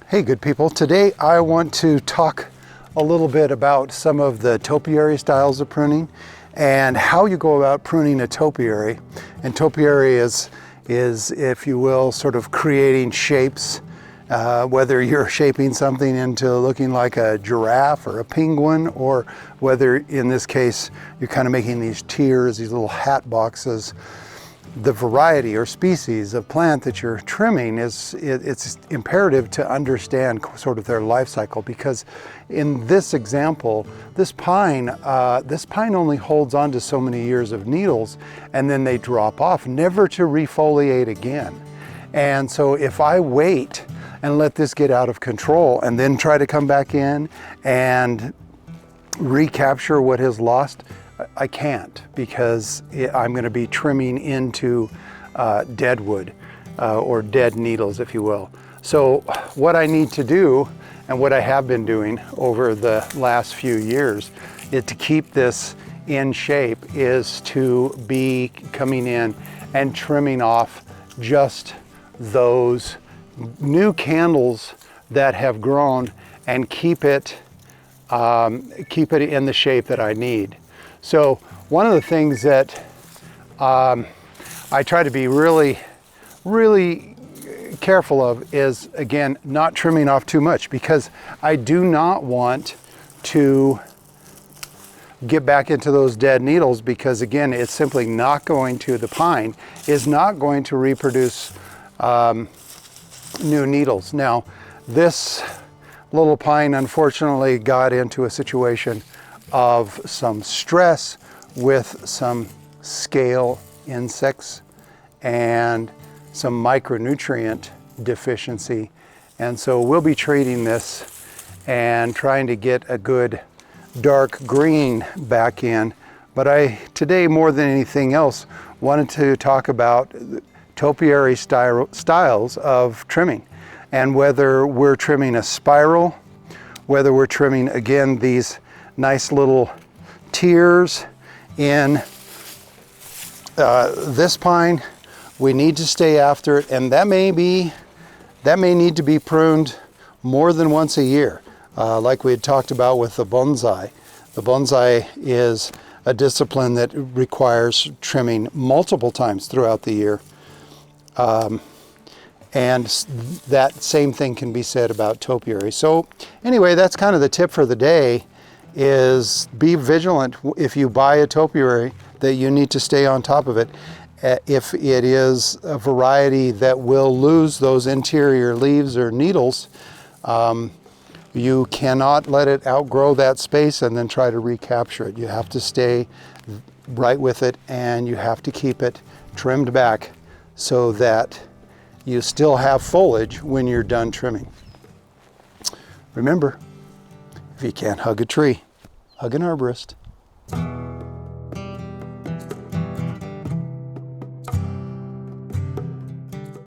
Hey good people, today I want to talk a little bit about some of the topiary styles of pruning and how you go about pruning a topiary. And topiary is, if you will, sort of creating shapes, whether you're shaping something into looking like a giraffe or a penguin, or whether in this case you're kind of making these tiers, these little hat boxes. The variety or species of plant that you're trimming it's imperative to understand sort of their life cycle, because in this example, this pine only holds on to so many years of needles and then they drop off, never to refoliate again. And so if I wait and let this get out of control and then try to come back in and recapture what is lost, I can't, because I'm going to be trimming into dead wood or dead needles, if you will. So what I need to do, and what I have been doing over the last few years, is to keep this in shape, is to be coming in and trimming off just those new candles that have grown and keep it in the shape that I need. So one of the things that I try to be really careful of is, again, not trimming off too much, because I do not want to get back into those dead needles, because again, it's simply not going to, the pine is not going to reproduce new needles. Now, this little pine unfortunately got into a situation of some stress with some scale insects and some micronutrient deficiency. And so we'll be treating this and trying to get a good dark green back in. But I, today more than anything else, wanted to talk about topiary styles of trimming, and whether we're trimming a spiral, whether we're trimming, again, these nice little tiers in this pine. We need to stay after it, and that may need to be pruned more than once a year, like we had talked about with the bonsai. The bonsai is a discipline that requires trimming multiple times throughout the year, and that same thing can be said about topiary. So anyway, that's kind of the tip for the day, is be vigilant if you buy a topiary, that you need to stay on top of it. If it is a variety that will lose those interior leaves or needles, you cannot let it outgrow that space and then try to recapture it. You have to stay right with it, and you have to keep it trimmed back so that you still have foliage when you're done trimming. Remember, if you can't hug a tree, hug an arborist.